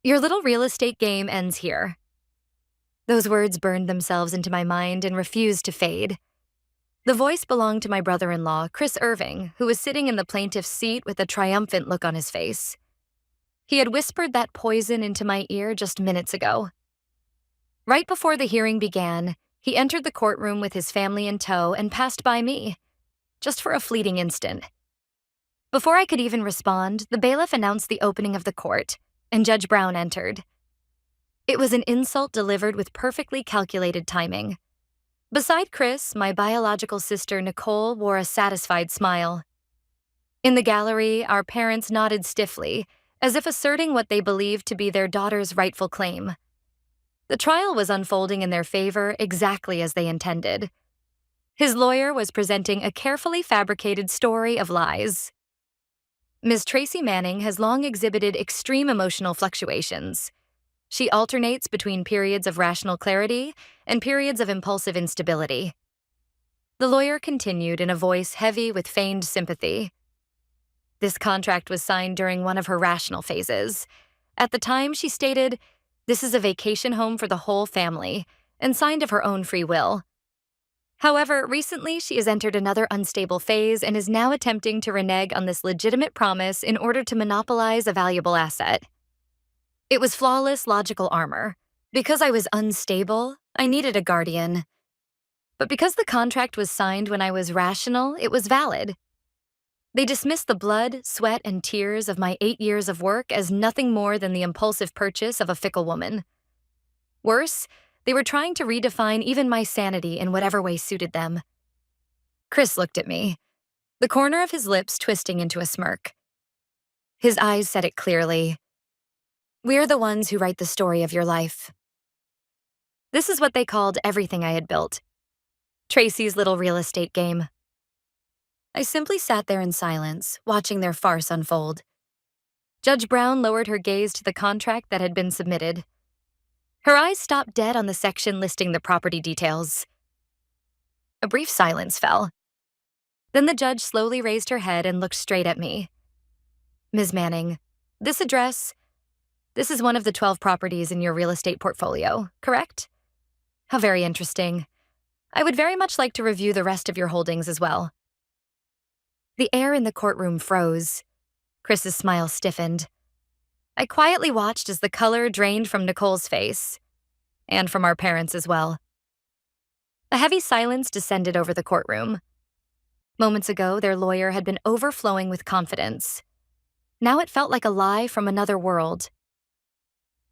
Your little real estate game ends here. Those words burned themselves into my mind and refused to fade. The voice belonged to my brother-in-law, Chris Irving, who was sitting in the plaintiff's seat with a triumphant look on his face. He had whispered that poison into my ear just minutes ago. Right before the hearing began, he entered the courtroom with his family in tow and passed by me, just for a fleeting instant. Before I could even respond, the bailiff announced the opening of the court, and Judge Brown entered. It was an insult delivered with perfectly calculated timing. Beside Chris, my biological sister Nicole wore a satisfied smile. In the gallery, our parents nodded stiffly, as if asserting what they believed to be their daughter's rightful claim. The trial was unfolding in their favor exactly as they intended. His lawyer was presenting a carefully fabricated story of lies. Ms. Tracy Manning has long exhibited extreme emotional fluctuations. She alternates between periods of rational clarity and periods of impulsive instability. The lawyer continued in a voice heavy with feigned sympathy. This contract was signed during one of her rational phases. At the time, she stated, "This is a vacation home for the whole family," and signed of her own free will. However, recently she has entered another unstable phase and is now attempting to renege on this legitimate promise in order to monopolize a valuable asset. It was flawless logical armor. Because I was unstable, I needed a guardian. But because the contract was signed when I was rational, it was valid. They dismissed the blood, sweat, and tears of my 8 years of work as nothing more than the impulsive purchase of a fickle woman. Worse, they were trying to redefine even my sanity in whatever way suited them. Chris looked at me, the corner of his lips twisting into a smirk. His eyes said it clearly. "We're the ones who write the story of your life." This is what they called everything I had built. Tracy's little real estate game. I simply sat there in silence, watching their farce unfold. Judge Brown lowered her gaze to the contract that had been submitted. Her eyes stopped dead on the section listing the property details. A brief silence fell. Then the judge slowly raised her head and looked straight at me. "Ms. Manning, this address, this is one of the 12 properties in your real estate portfolio, correct? How very interesting. I would very much like to review the rest of your holdings as well." The air in the courtroom froze. Chris's smile stiffened. I quietly watched as the color drained from Nicole's face, and from our parents as well. A heavy silence descended over the courtroom. Moments ago, their lawyer had been overflowing with confidence. Now it felt like a lie from another world.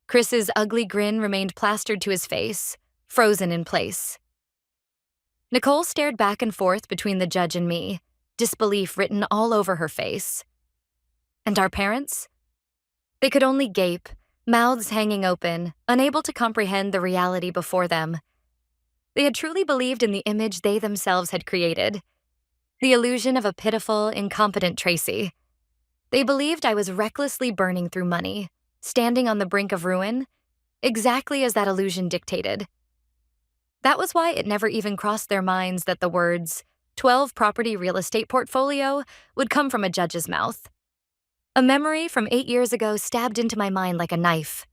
Chris's ugly grin remained plastered to his face, frozen in place. Nicole stared back and forth between the judge and me, disbelief written all over her face. And our parents? They could only gape, mouths hanging open, unable to comprehend the reality before them. They had truly believed in the image they themselves had created, the illusion of a pitiful, incompetent Tracy. They believed I was recklessly burning through money, standing on the brink of ruin, exactly as that illusion dictated. That was why it never even crossed their minds that the words, 12 property real estate portfolio, would come from a judge's mouth. A memory from 8 years ago stabbed into my mind like a knife.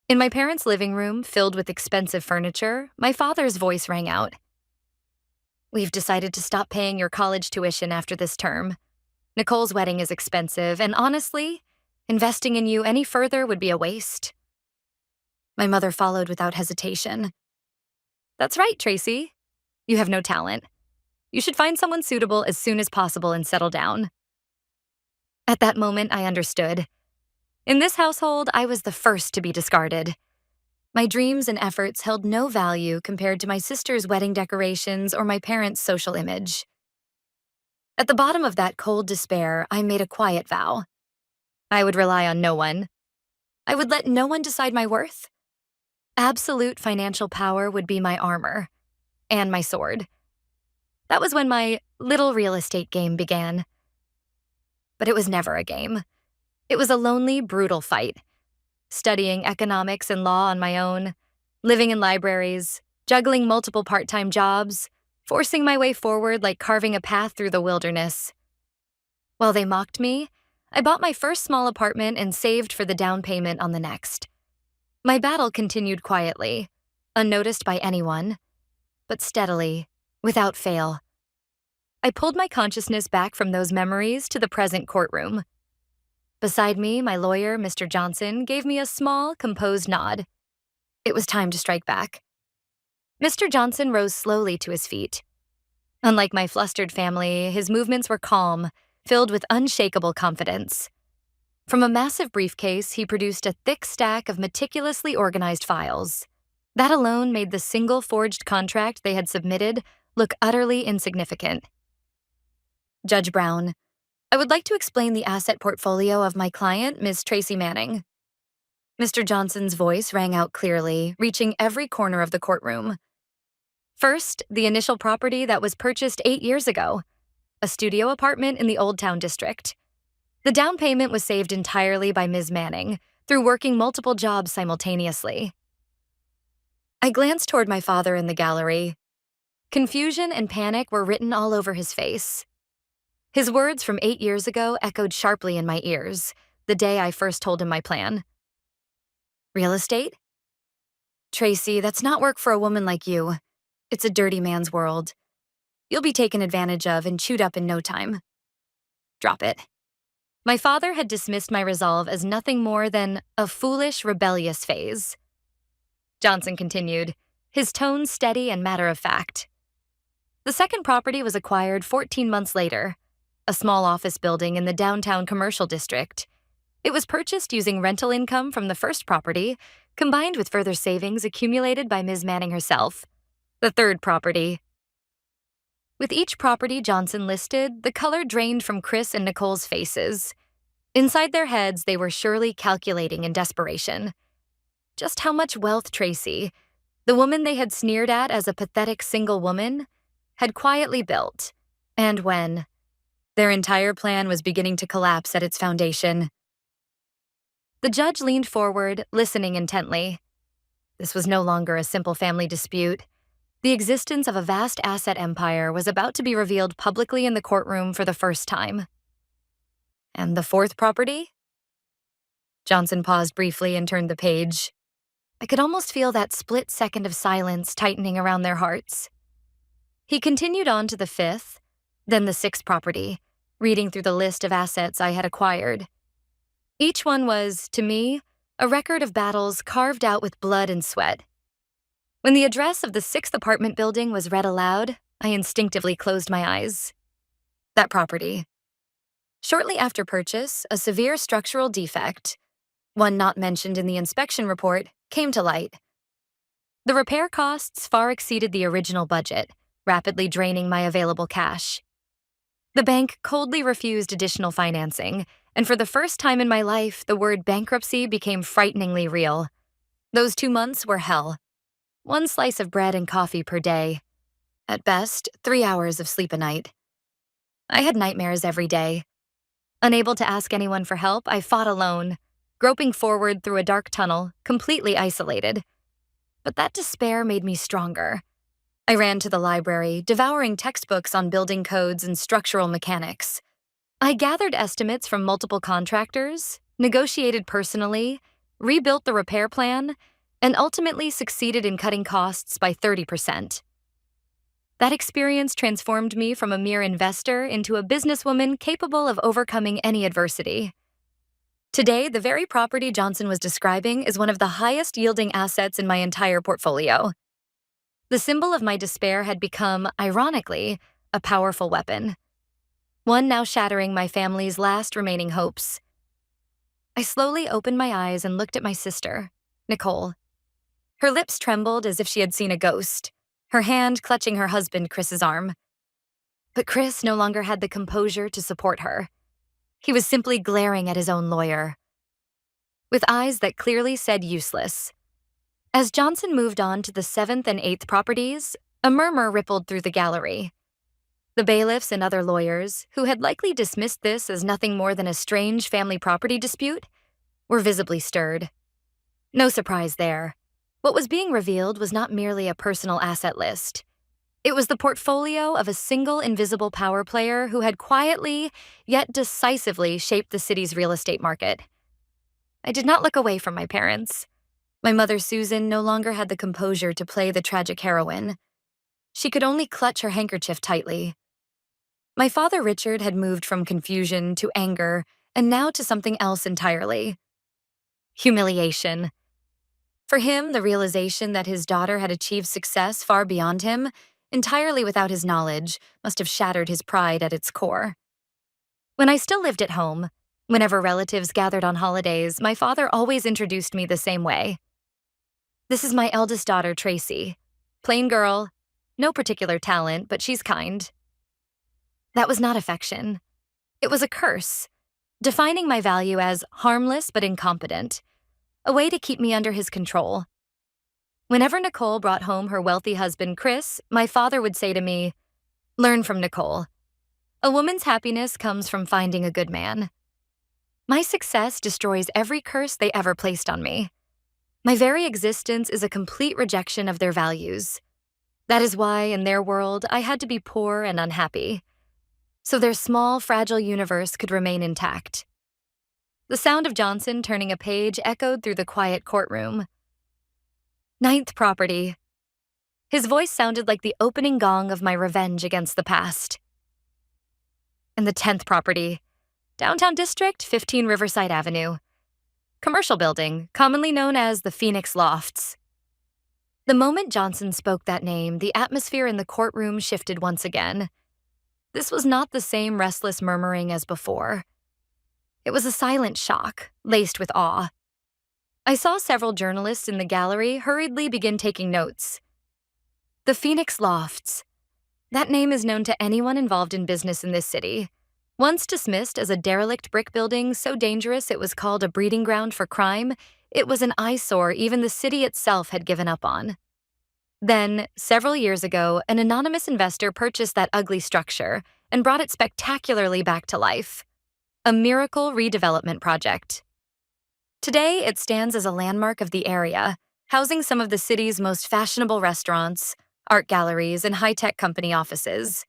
In my parents' living room, filled with expensive furniture, my father's voice rang out. "We've decided to stop paying your college tuition after this term. Nicole's wedding is expensive, and honestly, investing in you any further would be a waste." My mother followed without hesitation. "That's right, Tracy. You have no talent. You should find someone suitable as soon as possible and settle down." At that moment, I understood. In this household, I was the first to be discarded. My dreams and efforts held no value compared to my sister's wedding decorations or my parents' social image. At the bottom of that cold despair, I made a quiet vow. I would rely on no one. I would let no one decide my worth. Absolute financial power would be my armor and my sword. That was when my little real estate game began. But it was never a game. It was a lonely, brutal fight. Studying economics and law on my own, living in libraries, juggling multiple part-time jobs, forcing my way forward like carving a path through the wilderness. While they mocked me, I bought my first small apartment and saved for the down payment on the next. My battle continued quietly, unnoticed by anyone, but steadily, without fail. I pulled my consciousness back from those memories to the present courtroom. Beside me, my lawyer, Mr. Johnson, gave me a small, composed nod. It was time to strike back. Mr. Johnson rose slowly to his feet. Unlike my flustered family, his movements were calm, filled with unshakable confidence. From a massive briefcase, he produced a thick stack of meticulously organized files. That alone made the single forged contract they had submitted look utterly insignificant. Judge Brown, I would like to explain the asset portfolio of my client, Ms. Tracy Manning. Mr. Johnson's voice rang out clearly, reaching every corner of the courtroom. First, the initial property that was purchased 8 years ago, a studio apartment in the Old Town district. The down payment was saved entirely by Ms. Manning through working multiple jobs simultaneously. I glanced toward my father in the gallery. Confusion and panic were written all over his face. His words from 8 years ago echoed sharply in my ears, the day I first told him my plan. Real estate? Tracy, that's not work for a woman like you. It's a dirty man's world. You'll be taken advantage of and chewed up in no time. Drop it. My father had dismissed my resolve as nothing more than a foolish, rebellious phase. Johnson continued, his tone steady and matter-of-fact. The second property was acquired 14 months later, a small office building in the downtown commercial district. It was purchased using rental income from the first property, combined with further savings accumulated by Ms. Manning herself. The third property. With each property Johnson listed, the color drained from Chris and Nicole's faces. Inside their heads, they were surely calculating in desperation. Just how much wealth Tracy, the woman they had sneered at as a pathetic single woman, had quietly built, and when their entire plan was beginning to collapse at its foundation. The judge leaned forward, listening intently. This was no longer a simple family dispute. The existence of a vast asset empire was about to be revealed publicly in the courtroom for the first time. And the fourth property? Johnson paused briefly and turned the page. I could almost feel that split second of silence tightening around their hearts. He continued on to the fifth, then the sixth property, reading through the list of assets I had acquired. Each one was, to me, a record of battles carved out with blood and sweat. When the address of the sixth apartment building was read aloud, I instinctively closed my eyes. That property. Shortly after purchase, a severe structural defect, one not mentioned in the inspection report, came to light. The repair costs far exceeded the original budget, rapidly draining my available cash. The bank coldly refused additional financing, and for the first time in my life, the word bankruptcy became frighteningly real. Those 2 months were hell. 1 slice of bread and coffee per day. At best, 3 hours of sleep a night. I had nightmares every day. Unable to ask anyone for help, I fought alone, groping forward through a dark tunnel, completely isolated. But that despair made me stronger. I ran to the library, devouring textbooks on building codes and structural mechanics. I gathered estimates from multiple contractors, negotiated personally, rebuilt the repair plan, and ultimately succeeded in cutting costs by 30%. That experience transformed me from a mere investor into a businesswoman capable of overcoming any adversity. Today, the very property Johnson was describing is one of the highest-yielding assets in my entire portfolio. The symbol of my despair had become, ironically, a powerful weapon. One now shattering my family's last remaining hopes. I slowly opened my eyes and looked at my sister, Nicole. Her lips trembled as if she had seen a ghost, her hand clutching her husband Chris's arm. But Chris no longer had the composure to support her. He was simply glaring at his own lawyer, with eyes that clearly said useless. As Johnson moved on to the 7th and 8th properties, a murmur rippled through the gallery. The bailiffs and other lawyers, who had likely dismissed this as nothing more than a strange family property dispute, were visibly stirred. No surprise there. What was being revealed was not merely a personal asset list. It was the portfolio of a single invisible power player who had quietly, yet decisively shaped the city's real estate market. I did not look away from my parents. My mother, Susan, no longer had the composure to play the tragic heroine. She could only clutch her handkerchief tightly. My father, Richard, had moved from confusion to anger, and now to something else entirely. Humiliation. For him, the realization that his daughter had achieved success far beyond him, entirely without his knowledge, must have shattered his pride at its core. When I still lived at home, whenever relatives gathered on holidays, my father always introduced me the same way. This is my eldest daughter, Tracy. Plain girl, no particular talent, but she's kind. That was not affection. It was a curse, defining my value as harmless but incompetent, a way to keep me under his control. Whenever Nicole brought home her wealthy husband, Chris, my father would say to me, "Learn from Nicole. A woman's happiness comes from finding a good man." My success destroys every curse they ever placed on me. My very existence is a complete rejection of their values. That is why, in their world, I had to be poor and unhappy, so their small, fragile universe could remain intact. The sound of Johnson turning a page echoed through the quiet courtroom. Ninth property. His voice sounded like the opening gong of my revenge against the past. And the 10th property. Downtown District, 15 Riverside Avenue. Commercial building, commonly known as the Phoenix Lofts. The moment Johnson spoke that name, the atmosphere in the courtroom shifted once again. This was not the same restless murmuring as before. It was a silent shock, laced with awe. I saw several journalists in the gallery hurriedly begin taking notes. The Phoenix Lofts. That name is known to anyone involved in business in this city. Once dismissed as a derelict brick building so dangerous it was called a breeding ground for crime, it was an eyesore even the city itself had given up on. Then, several years ago, an anonymous investor purchased that ugly structure and brought it spectacularly back to life. A miracle redevelopment project. Today, it stands as a landmark of the area, housing some of the city's most fashionable restaurants, art galleries, and high-tech company offices.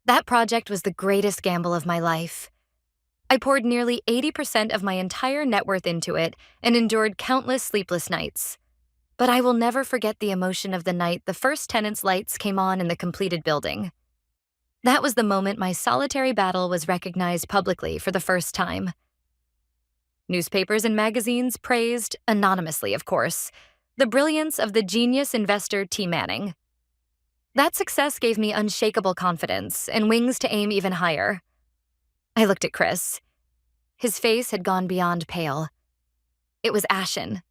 That project was the greatest gamble of my life. I poured nearly 80% of my entire net worth into it and endured countless sleepless nights. But I will never forget the emotion of the night the first tenant's lights came on in the completed building. That was the moment my solitary battle was recognized publicly for the first time. Newspapers and magazines praised, anonymously of course, the brilliance of the genius investor T. Manning. That success gave me unshakable confidence and wings to aim even higher. I looked at Chris. His face had gone beyond pale. It was ashen.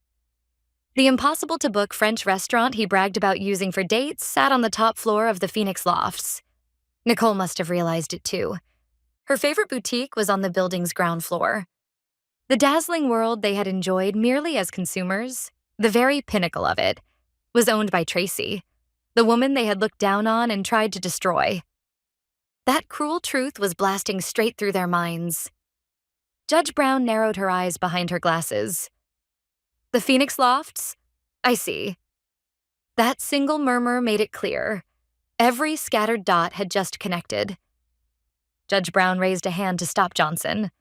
The impossible-to-book French restaurant he bragged about using for dates sat on the top floor of the Phoenix Lofts. Nicole must have realized it too. Her favorite boutique was on the building's ground floor. The dazzling world they had enjoyed merely as consumers, the very pinnacle of it, was owned by Tracy, the woman they had looked down on and tried to destroy. That cruel truth was blasting straight through their minds. Judge Brown narrowed her eyes behind her glasses. The Phoenix Lofts? I see. That single murmur made it clear. Every scattered dot had just connected. Judge Brown raised a hand to stop Johnson.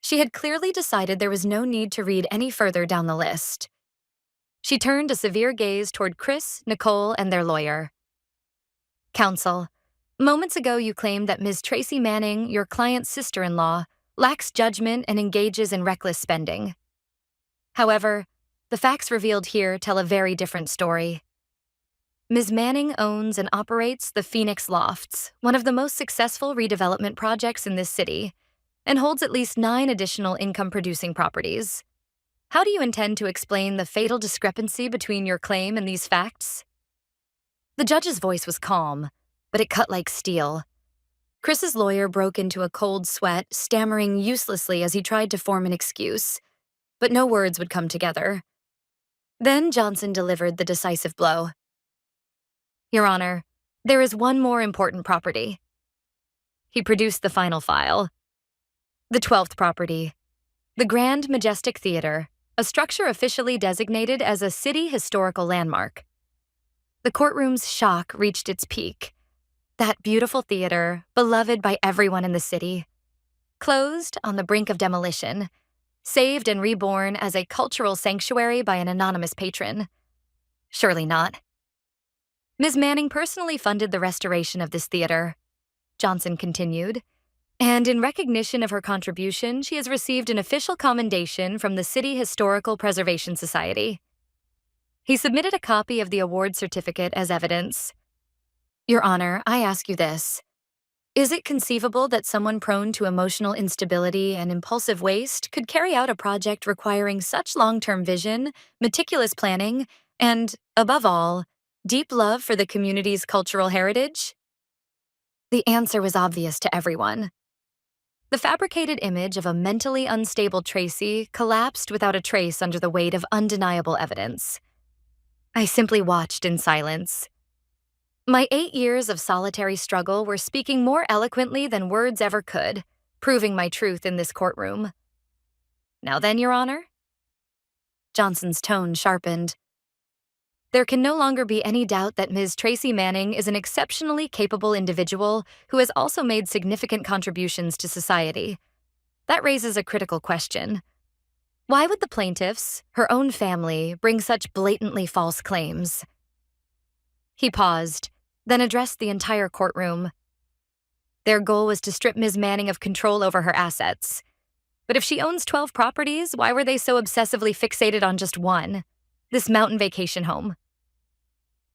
She had clearly decided there was no need to read any further down the list. She turned a severe gaze toward Chris, Nicole, and their lawyer. Counsel, moments ago you claimed that Ms. Tracy Manning, your client's sister-in-law, lacks judgment and engages in reckless spending. However, the facts revealed here tell a very different story. Ms. Manning owns and operates the Phoenix Lofts, one of the most successful redevelopment projects in this city, and holds at least 9 additional income-producing properties. How do you intend to explain the fatal discrepancy between your claim and these facts? The judge's voice was calm, but it cut like steel. Chris's lawyer broke into a cold sweat, stammering uselessly as he tried to form an excuse, but no words would come together. Then Johnson delivered the decisive blow. Your Honor, there is one more important property. He produced the final file. The 12th property, the Grand Majestic Theater, a structure officially designated as a city historical landmark. The courtroom's shock reached its peak. That beautiful theater, beloved by everyone in the city, closed on the brink of demolition, saved and reborn as a cultural sanctuary by an anonymous patron. Surely not. Ms. Manning personally funded the restoration of this theater, Johnson continued, and in recognition of her contribution, she has received an official commendation from the City Historical Preservation Society. He submitted a copy of the award certificate as evidence. Your Honor, I ask you this. Is it conceivable that someone prone to emotional instability and impulsive waste could carry out a project requiring such long-term vision, meticulous planning, and, above all, deep love for the community's cultural heritage? The answer was obvious to everyone. The fabricated image of a mentally unstable Tracy collapsed without a trace under the weight of undeniable evidence. I simply watched in silence. My 8 years of solitary struggle were speaking more eloquently than words ever could, proving my truth in this courtroom. Now then, Your Honor? Johnson's tone sharpened. There can no longer be any doubt that Ms. Tracy Manning is an exceptionally capable individual who has also made significant contributions to society. That raises a critical question. Why would the plaintiffs, her own family, bring such blatantly false claims? He paused, then addressed the entire courtroom. Their goal was to strip Ms. Manning of control over her assets. But if she owns 12 properties, why were they so obsessively fixated on just one? This mountain vacation home.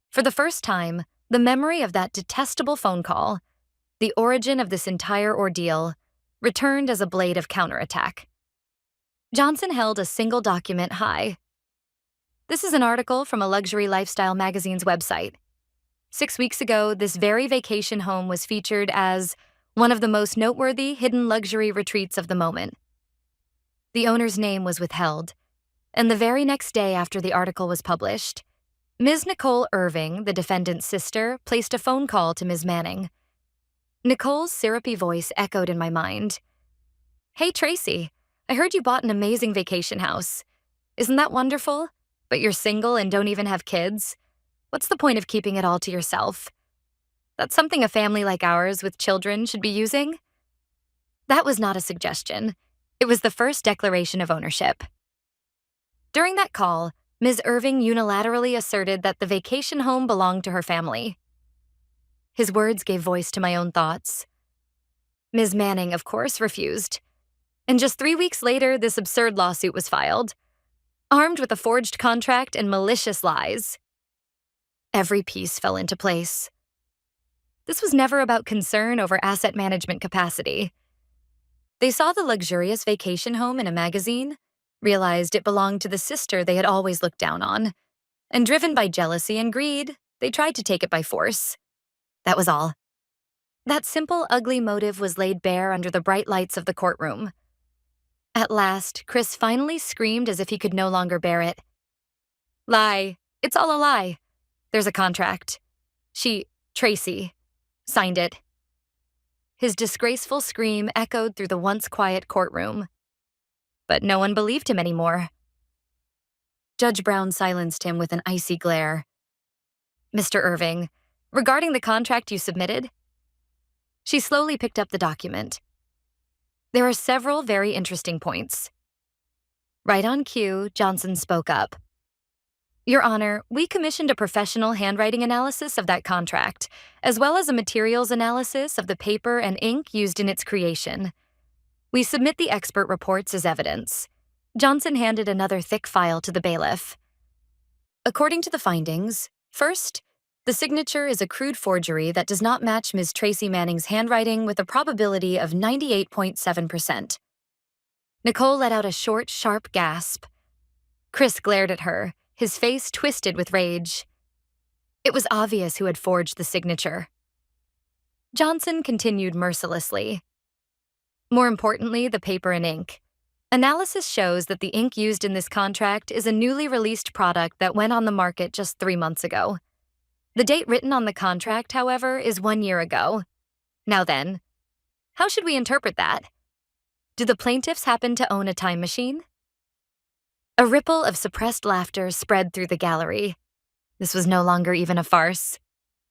For the first time, the memory of that detestable phone call, the origin of this entire ordeal, returned as a blade of counterattack. Johnson held a single document high. This is an article from a luxury lifestyle magazine's website. 6 weeks ago, this very vacation home was featured as one of the most noteworthy hidden luxury retreats of the moment. The owner's name was withheld, and the very next day after the article was published, Ms. Nicole Irving, the defendant's sister, placed a phone call to Ms. Manning. Nicole's syrupy voice echoed in my mind. Hey, Tracy, I heard you bought an amazing vacation house. Isn't that wonderful? But you're single and don't even have kids. What's the point of keeping it all to yourself? That's something a family like ours with children should be using? That was not a suggestion. It was the first declaration of ownership. During that call, Ms. Irving unilaterally asserted that the vacation home belonged to her family. His words gave voice to my own thoughts. Ms. Manning, of course, refused. And just 3 weeks later, this absurd lawsuit was filed, armed with a forged contract and malicious lies. Every piece fell into place. This was never about concern over asset management capacity. They saw the luxurious vacation home in a magazine, realized it belonged to the sister they had always looked down on, and driven by jealousy and greed, they tried to take it by force. That was all. That simple, ugly motive was laid bare under the bright lights of the courtroom. At last, Chris finally screamed as if he could no longer bear it. Lie. It's all a lie. There's a contract. Tracy, signed it. His disgraceful scream echoed through the once quiet courtroom. But no one believed him anymore. Judge Brown silenced him with an icy glare. Mr. Irving, regarding the contract you submitted? She slowly picked up the document. There are several very interesting points. Right on cue, Johnson spoke up. Your Honor, we commissioned a professional handwriting analysis of that contract, as well as a materials analysis of the paper and ink used in its creation. We submit the expert reports as evidence. Johnson handed another thick file to the bailiff. According to the findings, first, the signature is a crude forgery that does not match Ms. Tracy Manning's handwriting with a probability of 98.7%. Nicole let out a short, sharp gasp. Chris glared at her, his face twisted with rage. It was obvious who had forged the signature. Johnson continued mercilessly. More importantly, the paper and ink. Analysis shows that the ink used in this contract is a newly released product that went on the market just 3 months ago. The date written on the contract, however, is 1 year ago. Now then, how should we interpret that? Do the plaintiffs happen to own a time machine? A ripple of suppressed laughter spread through the gallery. This was no longer even a farce.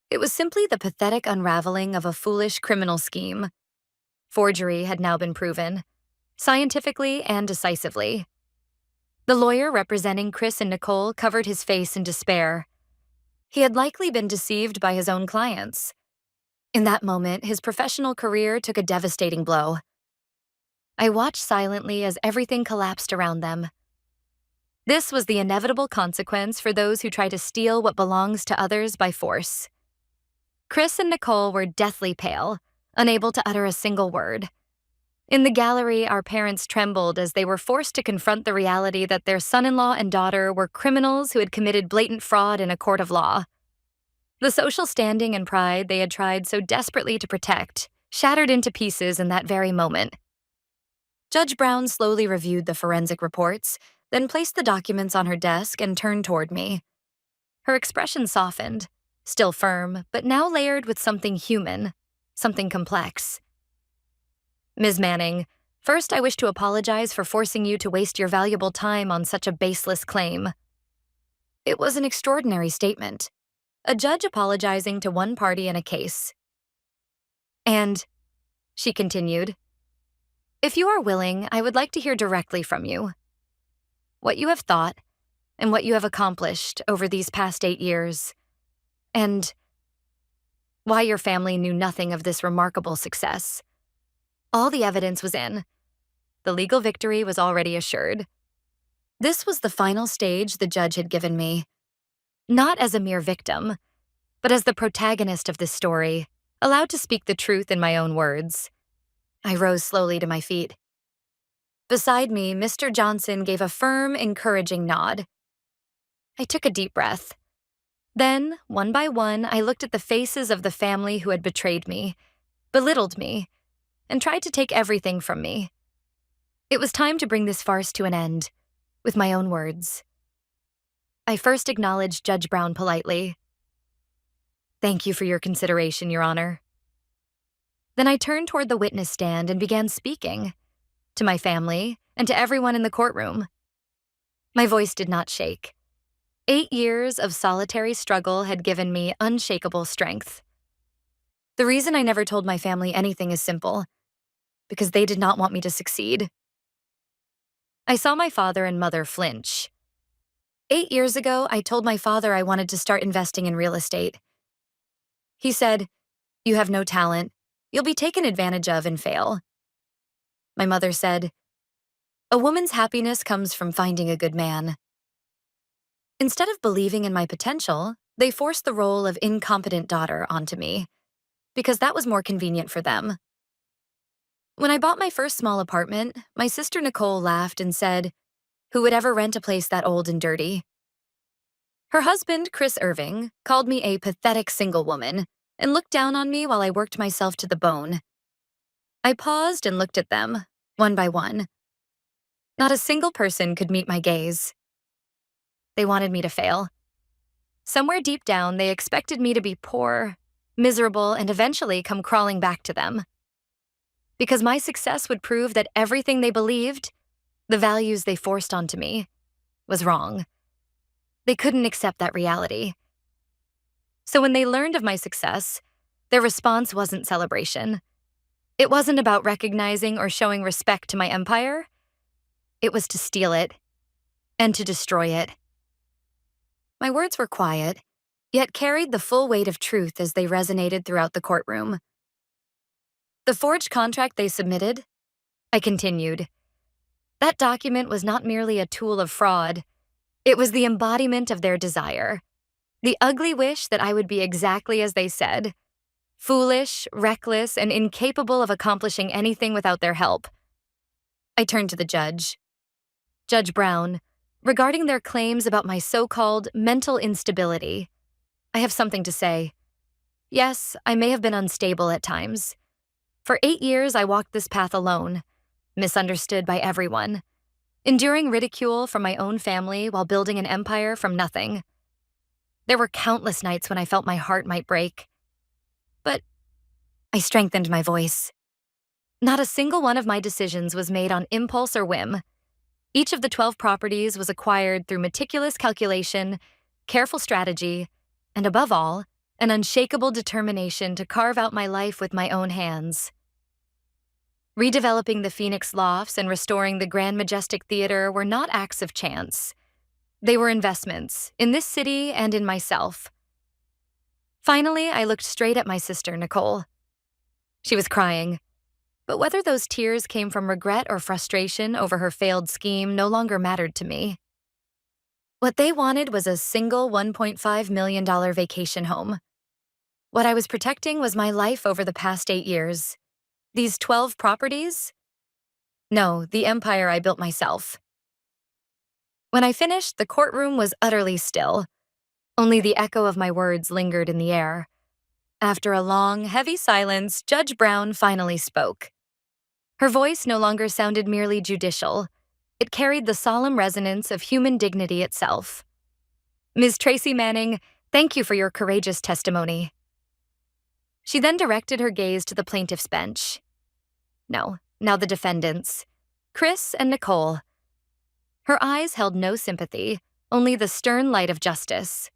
It was simply the pathetic unraveling of a foolish criminal scheme. Forgery had now been proven, scientifically and decisively. The lawyer representing Chris and Nicole covered his face in despair. He had likely been deceived by his own clients. In that moment, his professional career took a devastating blow. I watched silently as everything collapsed around them. This was the inevitable consequence for those who try to steal what belongs to others by force. Chris and Nicole were deathly pale, unable to utter a single word. In the gallery, our parents trembled as they were forced to confront the reality that their son-in-law and daughter were criminals who had committed blatant fraud in a court of law. The social standing and pride they had tried so desperately to protect shattered into pieces in that very moment. Judge Brown slowly reviewed the forensic reports, then placed the documents on her desk and turned toward me. Her expression softened, still firm, but now layered with something human, something complex. Ms. Manning, first I wish to apologize for forcing you to waste your valuable time on such a baseless claim. It was an extraordinary statement, a judge apologizing to one party in a case. And, she continued, if you are willing, I would like to hear directly from you. What you have thought, and what you have accomplished over these past 8 years, and why your family knew nothing of this remarkable success. All the evidence was in. The legal victory was already assured. This was the final stage the judge had given me, not as a mere victim, but as the protagonist of this story, allowed to speak the truth in my own words. I rose slowly to my feet. Beside me, Mr. Johnson gave a firm, encouraging nod. I took a deep breath. Then, one by one, I looked at the faces of the family who had betrayed me, belittled me, and tried to take everything from me. It was time to bring this farce to an end, with my own words. I first acknowledged Judge Brown politely. Thank you for your consideration, Your Honor. Then I turned toward the witness stand and began speaking, to my family and to everyone in the courtroom. My voice did not shake. 8 years of solitary struggle had given me unshakable strength. The reason I never told my family anything is simple, because they did not want me to succeed. I saw my father and mother flinch. 8 years ago, I told my father I wanted to start investing in real estate. He said, "You have no talent. You'll be taken advantage of and fail." My mother said, "A woman's happiness comes from finding a good man." Instead of believing in my potential, they forced the role of incompetent daughter onto me, because that was more convenient for them. When I bought my first small apartment, my sister Nicole laughed and said, "Who would ever rent a place that old and dirty?" Her husband, Chris Irving, called me a pathetic single woman and looked down on me while I worked myself to the bone. I paused and looked at them, one by one. Not a single person could meet my gaze. They wanted me to fail. Somewhere deep down, they expected me to be poor, miserable, and eventually come crawling back to them. Because my success would prove that everything they believed, the values they forced onto me, was wrong. They couldn't accept that reality. So when they learned of my success, their response wasn't celebration. It wasn't about recognizing or showing respect to my empire. It was to steal it and to destroy it. My words were quiet, yet carried the full weight of truth as they resonated throughout the courtroom. The forged contract they submitted, I continued. That document was not merely a tool of fraud. It was the embodiment of their desire. The ugly wish that I would be exactly as they said, foolish, reckless, and incapable of accomplishing anything without their help. I turned to the judge. Judge Brown, regarding their claims about my so-called mental instability, I have something to say. Yes, I may have been unstable at times. For 8 years, I walked this path alone, misunderstood by everyone, enduring ridicule from my own family while building an empire from nothing. There were countless nights when I felt my heart might break. But I strengthened my voice. Not a single one of my decisions was made on impulse or whim. Each of the 12 properties was acquired through meticulous calculation, careful strategy, and above all, an unshakable determination to carve out my life with my own hands. Redeveloping the Phoenix Lofts and restoring the Grand Majestic Theater were not acts of chance. They were investments, in this city and in myself. Finally, I looked straight at my sister, Nicole. She was crying, but whether those tears came from regret or frustration over her failed scheme no longer mattered to me. What they wanted was a single $1.5 million vacation home. What I was protecting was my life over the past 8 years. These 12 properties? No, the empire I built myself. When I finished, the courtroom was utterly still. Only the echo of my words lingered in the air. After a long, heavy silence, Judge Brown finally spoke. Her voice no longer sounded merely judicial. It carried the solemn resonance of human dignity itself. Ms. Tracy Manning, thank you for your courageous testimony. She then directed her gaze to the plaintiff's bench. No, now the defendants, Chris and Nicole. Her eyes held no sympathy, only the stern light of justice.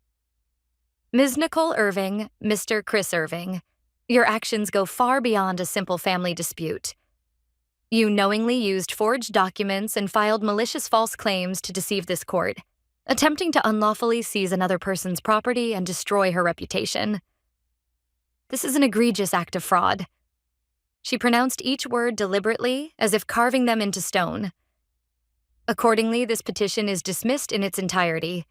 Ms. Nicole Irving, Mr. Chris Irving, your actions go far beyond a simple family dispute. You knowingly used forged documents and filed malicious false claims to deceive this court, attempting to unlawfully seize another person's property and destroy her reputation. This is an egregious act of fraud. She pronounced each word deliberately, as if carving them into stone. Accordingly, this petition is dismissed in its entirety.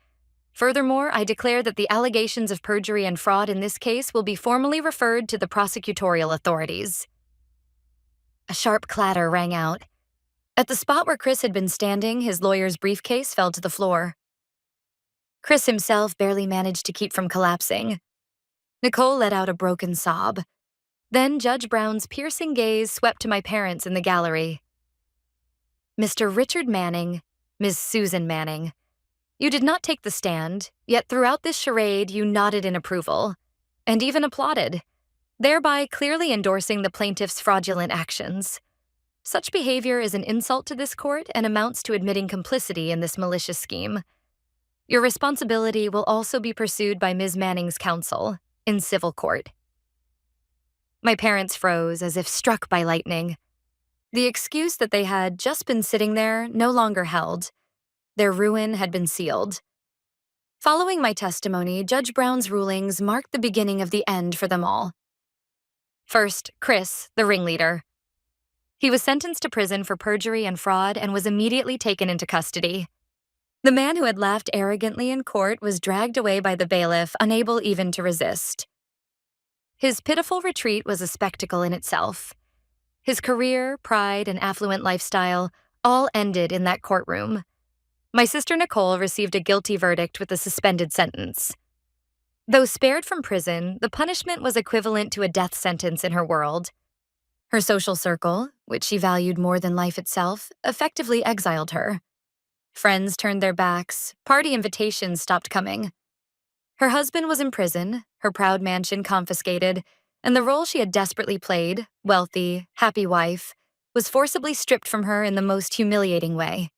Furthermore, I declare that the allegations of perjury and fraud in this case will be formally referred to the prosecutorial authorities. A sharp clatter rang out. At the spot where Chris had been standing, his lawyer's briefcase fell to the floor. Chris himself barely managed to keep from collapsing. Nicole let out a broken sob. Then Judge Brown's piercing gaze swept to my parents in the gallery. Mr. Richard Manning, Ms. Susan Manning, you did not take the stand, yet throughout this charade you nodded in approval, and even applauded, thereby clearly endorsing the plaintiff's fraudulent actions. Such behavior is an insult to this court and amounts to admitting complicity in this malicious scheme. Your responsibility will also be pursued by Ms. Manning's counsel in civil court. My parents froze as if struck by lightning. The excuse that they had just been sitting there no longer held. Their ruin had been sealed. Following my testimony, Judge Brown's rulings marked the beginning of the end for them all. First, Chris, the ringleader. He was sentenced to prison for perjury and fraud and was immediately taken into custody. The man who had laughed arrogantly in court was dragged away by the bailiff, unable even to resist. His pitiful retreat was a spectacle in itself. His career, pride, and affluent lifestyle all ended in that courtroom. My sister Nicole received a guilty verdict with a suspended sentence. Though spared from prison, the punishment was equivalent to a death sentence in her world. Her social circle, which she valued more than life itself, effectively exiled her. Friends turned their backs, party invitations stopped coming. Her husband was in prison, her proud mansion confiscated, and the role she had desperately played, wealthy, happy wife, was forcibly stripped from her in the most humiliating way.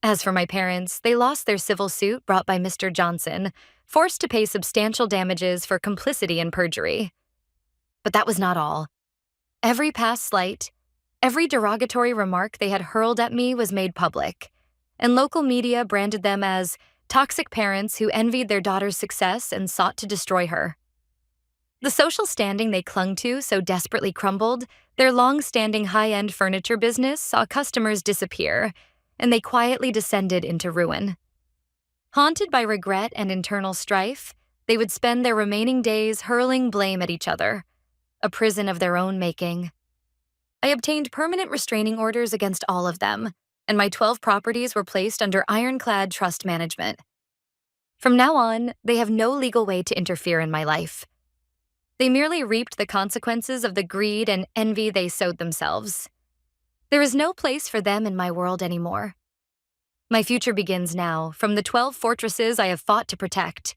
As for my parents, they lost their civil suit brought by Mr. Johnson, forced to pay substantial damages for complicity in perjury. But that was not all. Every past slight, every derogatory remark they had hurled at me was made public, and local media branded them as toxic parents who envied their daughter's success and sought to destroy her. The social standing they clung to so desperately crumbled, their long-standing high-end furniture business saw customers disappear, and they quietly descended into ruin. Haunted by regret and internal strife, they would spend their remaining days hurling blame at each other, a prison of their own making. I obtained permanent restraining orders against all of them, and my 12 properties were placed under ironclad trust management. From now on, they have no legal way to interfere in my life. They merely reaped the consequences of the greed and envy they sowed themselves. There is no place for them in my world anymore. My future begins now, from the 12 fortresses I have fought to protect.